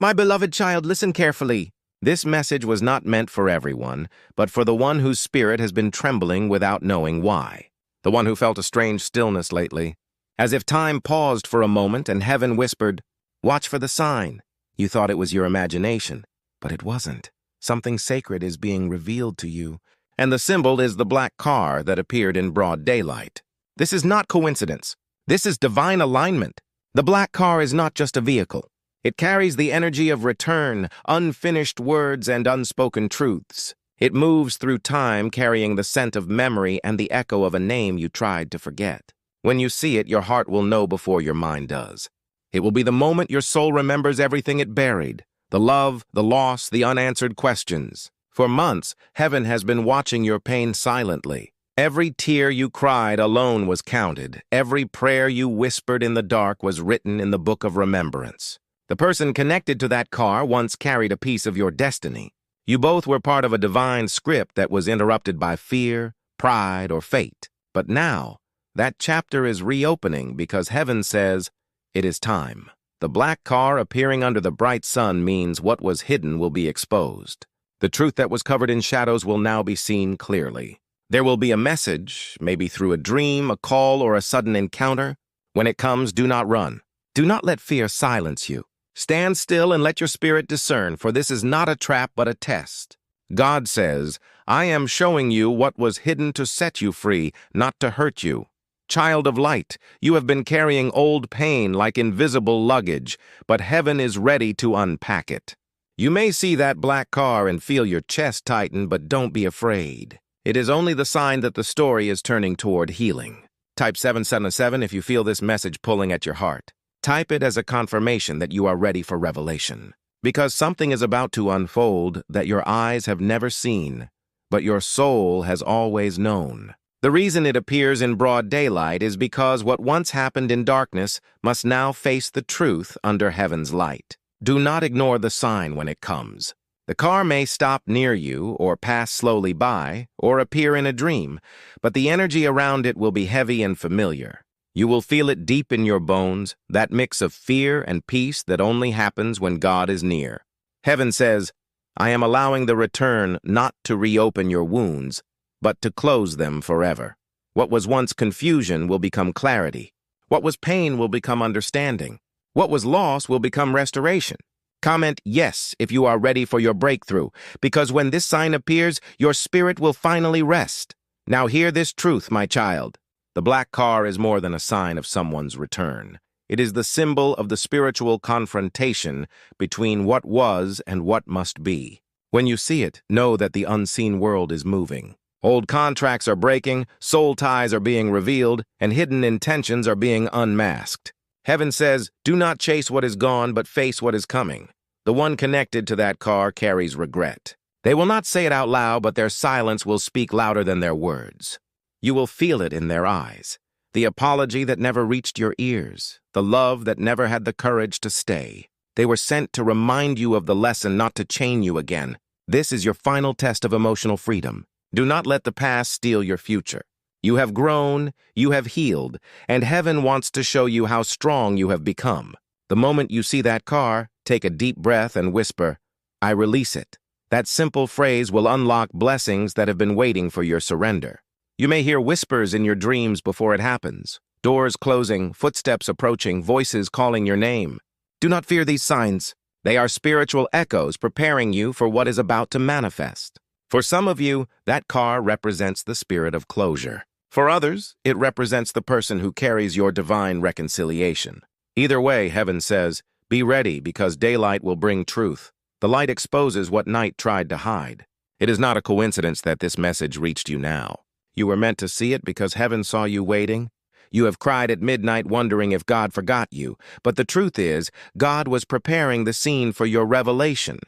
My beloved child, listen carefully. This message was not meant for everyone, but for the one whose spirit has been trembling without knowing why. The one who felt a strange stillness lately, as if time paused for a moment and heaven whispered, "Watch for the sign." You thought it was your imagination, but it wasn't. Something sacred is being revealed to you, and the symbol is the black car that appeared in broad daylight. This is not coincidence. This is divine alignment. The black car is not just a vehicle. It carries the energy of return, unfinished words, and unspoken truths. It moves through time carrying the scent of memory and the echo of a name you tried to forget. When you see it, your heart will know before your mind does. It will be the moment your soul remembers everything it buried, the love, the loss, the unanswered questions. For months, heaven has been watching your pain silently. Every tear you cried alone was counted. Every prayer you whispered in the dark was written in the book of remembrance. The person connected to that car once carried a piece of your destiny. You both were part of a divine script that was interrupted by fear, pride, or fate. But now, that chapter is reopening because heaven says, it is time. The black car appearing under the bright sun means what was hidden will be exposed. The truth that was covered in shadows will now be seen clearly. There will be a message, maybe through a dream, a call, or a sudden encounter. When it comes, do not run. Do not let fear silence you. Stand still and let your spirit discern, for this is not a trap but a test. God says, I am showing you what was hidden to set you free, not to hurt you. Child of light, you have been carrying old pain like invisible luggage, but heaven is ready to unpack it. You may see that black car and feel your chest tighten, but don't be afraid. It is only the sign that the story is turning toward healing. Type 777 if you feel this message pulling at your heart. Type it as a confirmation that you are ready for revelation. Because something is about to unfold that your eyes have never seen, but your soul has always known. The reason it appears in broad daylight is because what once happened in darkness must now face the truth under heaven's light. Do not ignore the sign when it comes. The car may stop near you or pass slowly by or appear in a dream, but the energy around it will be heavy and familiar. You will feel it deep in your bones, that mix of fear and peace that only happens when God is near. Heaven says, I am allowing the return not to reopen your wounds, but to close them forever. What was once confusion will become clarity. What was pain will become understanding. What was loss will become restoration. Comment yes if you are ready for your breakthrough, because when this sign appears, your spirit will finally rest. Now hear this truth, my child. The black car is more than a sign of someone's return. It is the symbol of the spiritual confrontation between what was and what must be. When you see it, know that the unseen world is moving. Old contracts are breaking, soul ties are being revealed, and hidden intentions are being unmasked. Heaven says, do not chase what is gone, but face what is coming. The one connected to that car carries regret. They will not say it out loud, but their silence will speak louder than their words. You will feel it in their eyes. The apology that never reached your ears. The love that never had the courage to stay. They were sent to remind you of the lesson, not to chain you again. This is your final test of emotional freedom. Do not let the past steal your future. You have grown, you have healed, and heaven wants to show you how strong you have become. The moment you see that car, take a deep breath and whisper, I release it. That simple phrase will unlock blessings that have been waiting for your surrender. You may hear whispers in your dreams before it happens. Doors closing, footsteps approaching, voices calling your name. Do not fear these signs. They are spiritual echoes preparing you for what is about to manifest. For some of you, that car represents the spirit of closure. For others, it represents the person who carries your divine reconciliation. Either way, heaven says, be ready because daylight will bring truth. The light exposes what night tried to hide. It is not a coincidence that this message reached you now. You were meant to see it because heaven saw you waiting. You have cried at midnight wondering if God forgot you, but the truth is, God was preparing the scene for your revelation.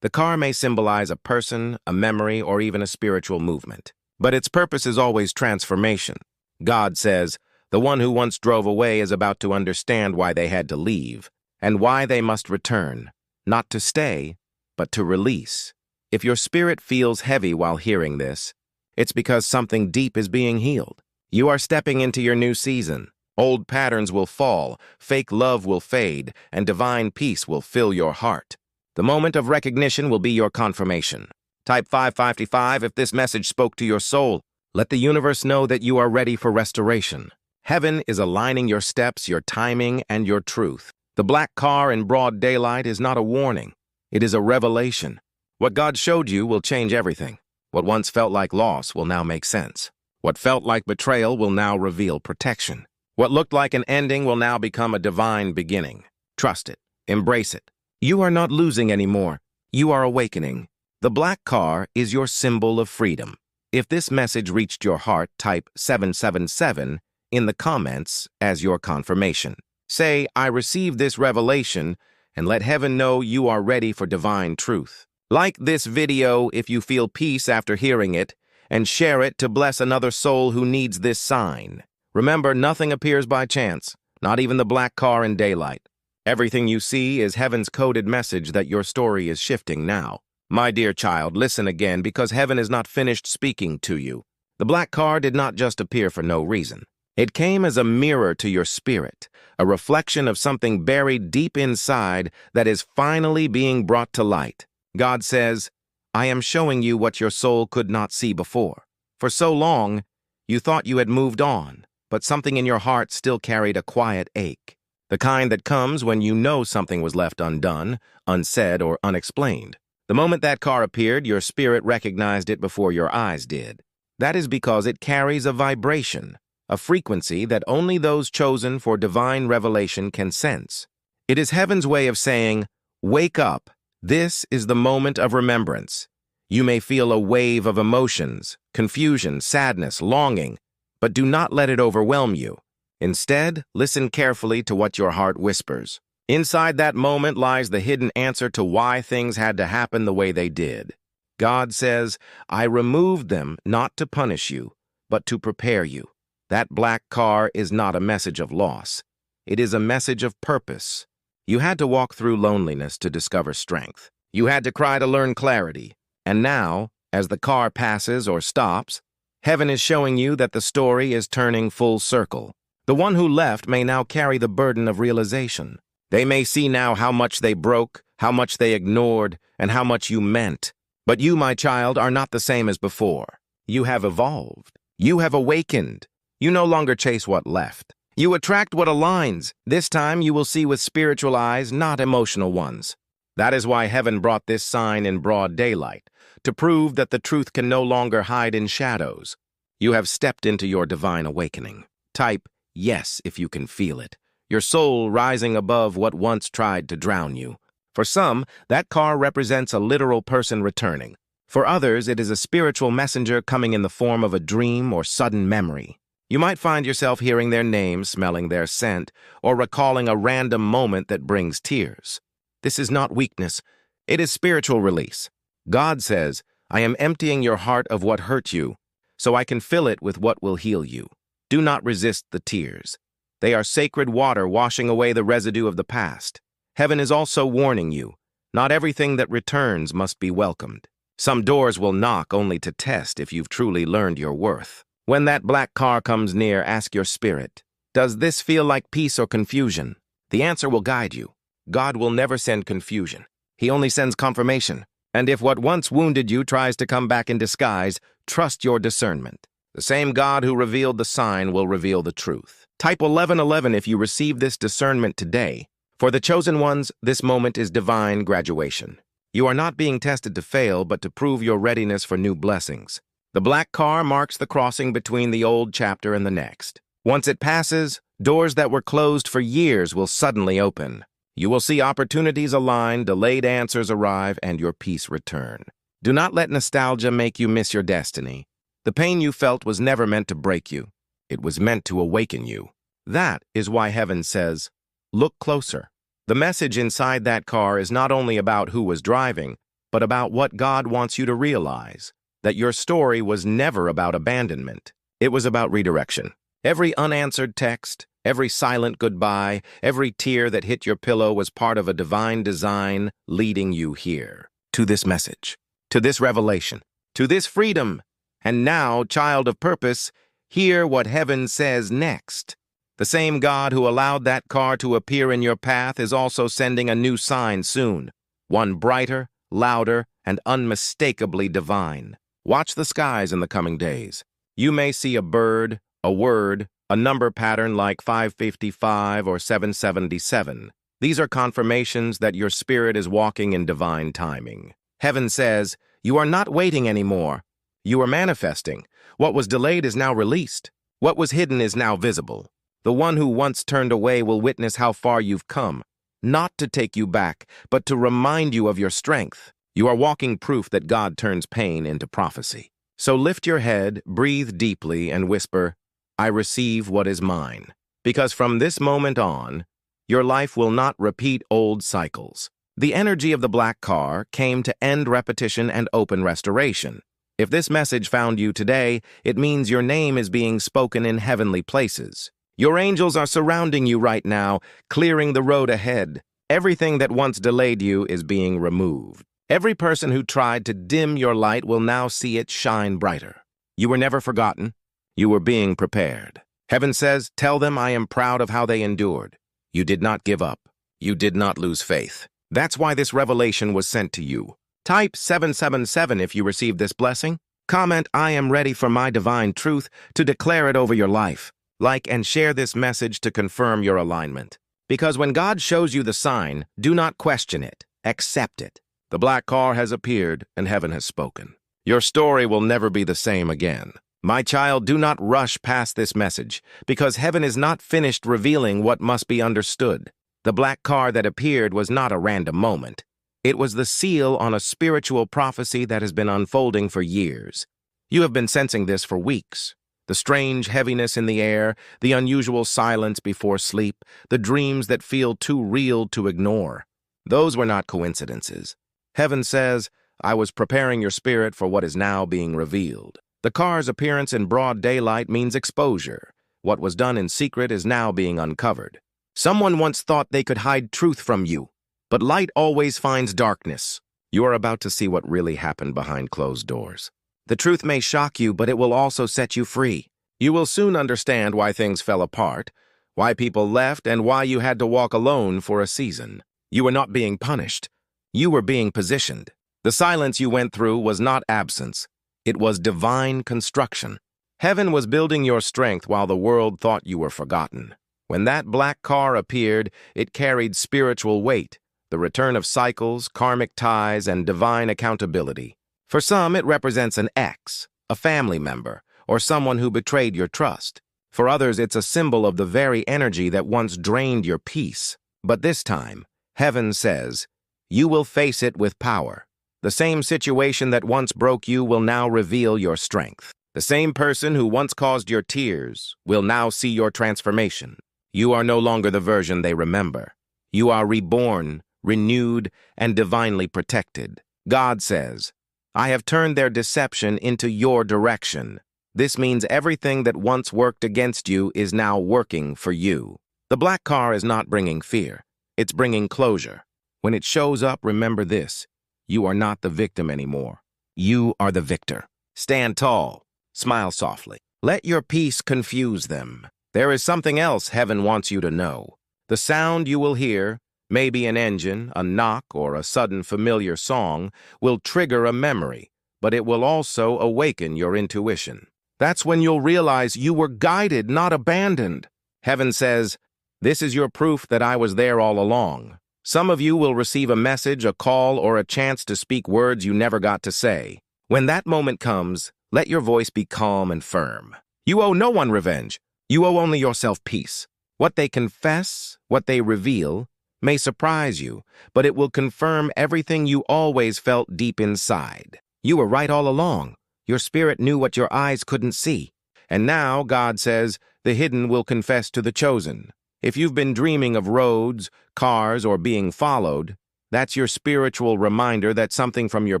The car may symbolize a person, a memory, or even a spiritual movement. But its purpose is always transformation. God says, the one who once drove away is about to understand why they had to leave, and why they must return, not to stay, but to release. If your spirit feels heavy while hearing this, it's because something deep is being healed. You are stepping into your new season. Old patterns will fall, fake love will fade, and divine peace will fill your heart. The moment of recognition will be your confirmation. Type 555 if this message spoke to your soul. Let the universe know that you are ready for restoration. Heaven is aligning your steps, your timing, and your truth. The black car in broad daylight is not a warning. It is a revelation. What God showed you will change everything. What once felt like loss will now make sense. What felt like betrayal will now reveal protection. What looked like an ending will now become a divine beginning. Trust it. Embrace it. You are not losing anymore. You are awakening. The black car is your symbol of freedom. If this message reached your heart, type 777 in the comments as your confirmation. Say, I received this revelation, and let heaven know you are ready for divine truth. Like this video if you feel peace after hearing it, and share it to bless another soul who needs this sign. Remember, nothing appears by chance, not even the black car in daylight. Everything you see is heaven's coded message that your story is shifting now. My dear child, listen again because heaven is not finished speaking to you. The black car did not just appear for no reason. It came as a mirror to your spirit, a reflection of something buried deep inside that is finally being brought to light. God says, I am showing you what your soul could not see before. For so long, you thought you had moved on, but something in your heart still carried a quiet ache. The kind that comes when you know something was left undone, unsaid, or unexplained. The moment that car appeared, your spirit recognized it before your eyes did. That is because it carries a vibration, a frequency that only those chosen for divine revelation can sense. It is heaven's way of saying, wake up. This is the moment of remembrance. You may feel a wave of emotions, confusion, sadness, longing, but do not let it overwhelm you. Instead, listen carefully to what your heart whispers. Inside that moment lies the hidden answer to why things had to happen the way they did. God says, I removed them not to punish you, but to prepare you. That black car is not a message of loss. It is a message of purpose. You had to walk through loneliness to discover strength. You had to cry to learn clarity. And now, as the car passes or stops, heaven is showing you that the story is turning full circle. The one who left may now carry the burden of realization. They may see now how much they broke, how much they ignored, and how much you meant. But you, my child, are not the same as before. You have evolved. You have awakened. You no longer chase what left. You attract what aligns. This time you will see with spiritual eyes, not emotional ones. That is why heaven brought this sign in broad daylight, to prove that the truth can no longer hide in shadows. You have stepped into your divine awakening. Type yes if you can feel it. Your soul rising above what once tried to drown you. For some, that car represents a literal person returning. For others, it is a spiritual messenger coming in the form of a dream or sudden memory. You might find yourself hearing their name, smelling their scent, or recalling a random moment that brings tears. This is not weakness. It is spiritual release. God says, I am emptying your heart of what hurt you, so I can fill it with what will heal you. Do not resist the tears. They are sacred water washing away the residue of the past. Heaven is also warning you, not everything that returns must be welcomed. Some doors will knock only to test if you've truly learned your worth. When that black car comes near, ask your spirit, does this feel like peace or confusion? The answer will guide you. God will never send confusion. He only sends confirmation. And if what once wounded you tries to come back in disguise, trust your discernment. The same God who revealed the sign will reveal the truth. Type 1111 if you receive this discernment today. For the chosen ones, this moment is divine graduation. You are not being tested to fail, but to prove your readiness for new blessings. The black car marks the crossing between the old chapter and the next. Once it passes, doors that were closed for years will suddenly open. You will see opportunities align, delayed answers arrive, and your peace return. Do not let nostalgia make you miss your destiny. The pain you felt was never meant to break you. It was meant to awaken you. That is why heaven says, look closer. The message inside that car is not only about who was driving, but about what God wants you to realize. That your story was never about abandonment. It was about redirection. Every unanswered text, every silent goodbye, every tear that hit your pillow was part of a divine design leading you here. To this message, to this revelation, to this freedom. And now, child of purpose, hear what heaven says next. The same God who allowed that car to appear in your path is also sending a new sign soon. one brighter, louder, and unmistakably divine. Watch the skies in the coming days. You may see a bird, a word, a number pattern like 555 or 777. These are confirmations that your spirit is walking in divine timing. Heaven says, you are not waiting anymore. You are manifesting. What was delayed is now released. What was hidden is now visible. The one who once turned away will witness how far you've come, not to take you back, but to remind you of your strength. You are walking proof that God turns pain into prophecy. So lift your head, breathe deeply, and whisper, I receive what is mine. Because from this moment on, your life will not repeat old cycles. The energy of the black car came to end repetition and open restoration. If this message found you today, it means your name is being spoken in heavenly places. Your angels are surrounding you right now, clearing the road ahead. Everything that once delayed you is being removed. Every person who tried to dim your light will now see it shine brighter. You were never forgotten. You were being prepared. Heaven says, tell them I am proud of how they endured. You did not give up. You did not lose faith. That's why this revelation was sent to you. Type 777 if you received this blessing. Comment, I am ready for my divine truth to declare it over your life. Like and share this message to confirm your alignment. Because when God shows you the sign, do not question it. Accept it. The black car has appeared and heaven has spoken. Your story will never be the same again. My child, do not rush past this message, because heaven is not finished revealing what must be understood. The black car that appeared was not a random moment. It was the seal on a spiritual prophecy that has been unfolding for years. You have been sensing this for weeks. The strange heaviness in the air, the unusual silence before sleep, the dreams that feel too real to ignore. Those were not coincidences. Heaven says, I was preparing your spirit for what is now being revealed. The car's appearance in broad daylight means exposure. What was done in secret is now being uncovered. Someone once thought they could hide truth from you, but light always finds darkness. You are about to see what really happened behind closed doors. The truth may shock you, but it will also set you free. You will soon understand why things fell apart, why people left, and why you had to walk alone for a season. You were not being punished. You were being positioned. The silence you went through was not absence. It was divine construction. Heaven was building your strength while the world thought you were forgotten. When that black car appeared, it carried spiritual weight, the return of cycles, karmic ties, and divine accountability. For some, it represents an ex, a family member, or someone who betrayed your trust. For others, it's a symbol of the very energy that once drained your peace. But this time, heaven says, you will face it with power. The same situation that once broke you will now reveal your strength. The same person who once caused your tears will now see your transformation. You are no longer the version they remember. You are reborn, renewed, and divinely protected. God says, I have turned their deception into your direction. This means everything that once worked against you is now working for you. The black car is not bringing fear. It's bringing closure. When it shows up, remember this. You are not the victim anymore. You are the victor. Stand tall. Smile softly. Let your peace confuse them. There is something else heaven wants you to know. The sound you will hear, maybe an engine, a knock, or a sudden familiar song, will trigger a memory, but it will also awaken your intuition. That's when you'll realize you were guided, not abandoned. Heaven says, this is your proof that I was there all along. Some of you will receive a message, a call, or a chance to speak words you never got to say. When that moment comes, let your voice be calm and firm. You owe no one revenge. You owe only yourself peace. What they confess, what they reveal, may surprise you, but it will confirm everything you always felt deep inside. You were right all along. Your spirit knew what your eyes couldn't see. And now, God says, the hidden will confess to the chosen. If you've been dreaming of roads, cars, or being followed, that's your spiritual reminder that something from your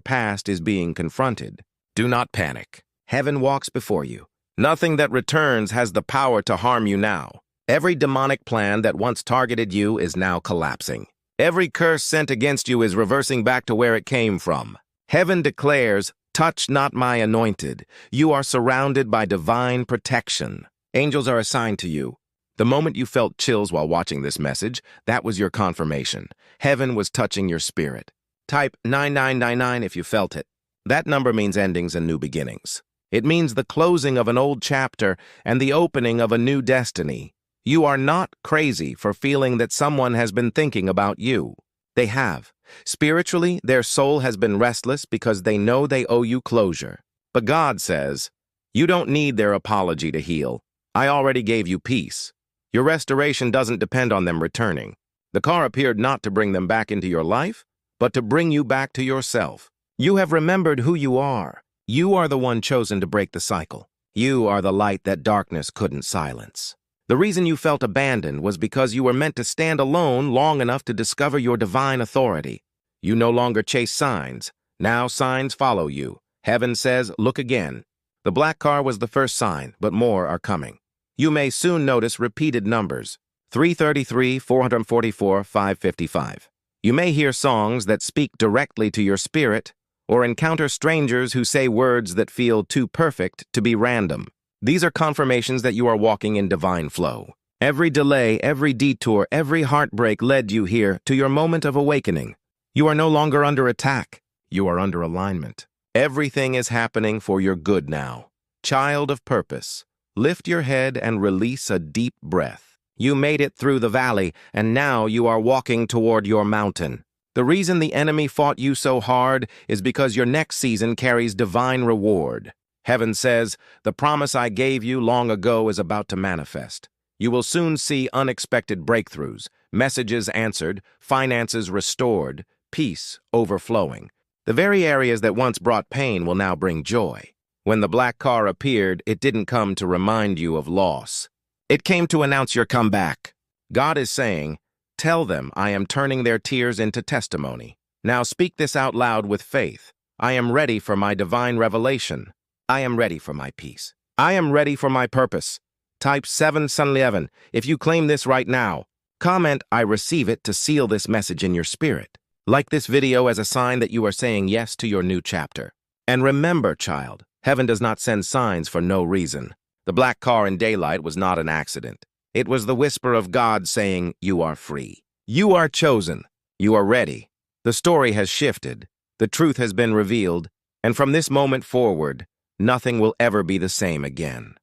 past is being confronted. Do not panic. Heaven walks before you. Nothing that returns has the power to harm you now. Every demonic plan that once targeted you is now collapsing. Every curse sent against you is reversing back to where it came from. Heaven declares, touch not my anointed. You are surrounded by divine protection. Angels are assigned to you. The moment you felt chills while watching this message, that was your confirmation. Heaven was touching your spirit. Type 9999 if you felt it. That number means endings and new beginnings. It means the closing of an old chapter and the opening of a new destiny. You are not crazy for feeling that someone has been thinking about you. They have. Spiritually, their soul has been restless because they know they owe you closure. But God says, you don't need their apology to heal. I already gave you peace. Your restoration doesn't depend on them returning. The car appeared not to bring them back into your life, but to bring you back to yourself. You have remembered who you are. You are the one chosen to break the cycle. You are the light that darkness couldn't silence. The reason you felt abandoned was because you were meant to stand alone long enough to discover your divine authority. You no longer chase signs. Now signs follow you. Heaven says, look again. The black car was the first sign, but more are coming. You may soon notice repeated numbers, 333, 444, 555. You may hear songs that speak directly to your spirit, or encounter strangers who say words that feel too perfect to be random. These are confirmations that you are walking in divine flow. Every delay, every detour, every heartbreak led you here to your moment of awakening. You are no longer under attack. You are under alignment. Everything is happening for your good now. Child of purpose, lift your head and release a deep breath. You made it through the valley, and now you are walking toward your mountain. The reason the enemy fought you so hard is because your next season carries divine reward. Heaven says, the promise I gave you long ago is about to manifest. You will soon see unexpected breakthroughs, messages answered, finances restored, peace overflowing. The very areas that once brought pain will now bring joy. When the black car appeared, it didn't come to remind you of loss. It came to announce your comeback. God is saying, tell them I am turning their tears into testimony. Now speak this out loud with faith. I am ready for my divine revelation. I am ready for my peace. I am ready for my purpose. Type 711 if you claim this right now. Comment, I receive it to seal this message in your spirit. Like this video as a sign that you are saying yes to your new chapter. And remember, child, heaven does not send signs for no reason. The black car in daylight was not an accident. It was the whisper of God saying, you are free. You are chosen. You are ready. The story has shifted. The truth has been revealed. And from this moment forward, nothing will ever be the same again.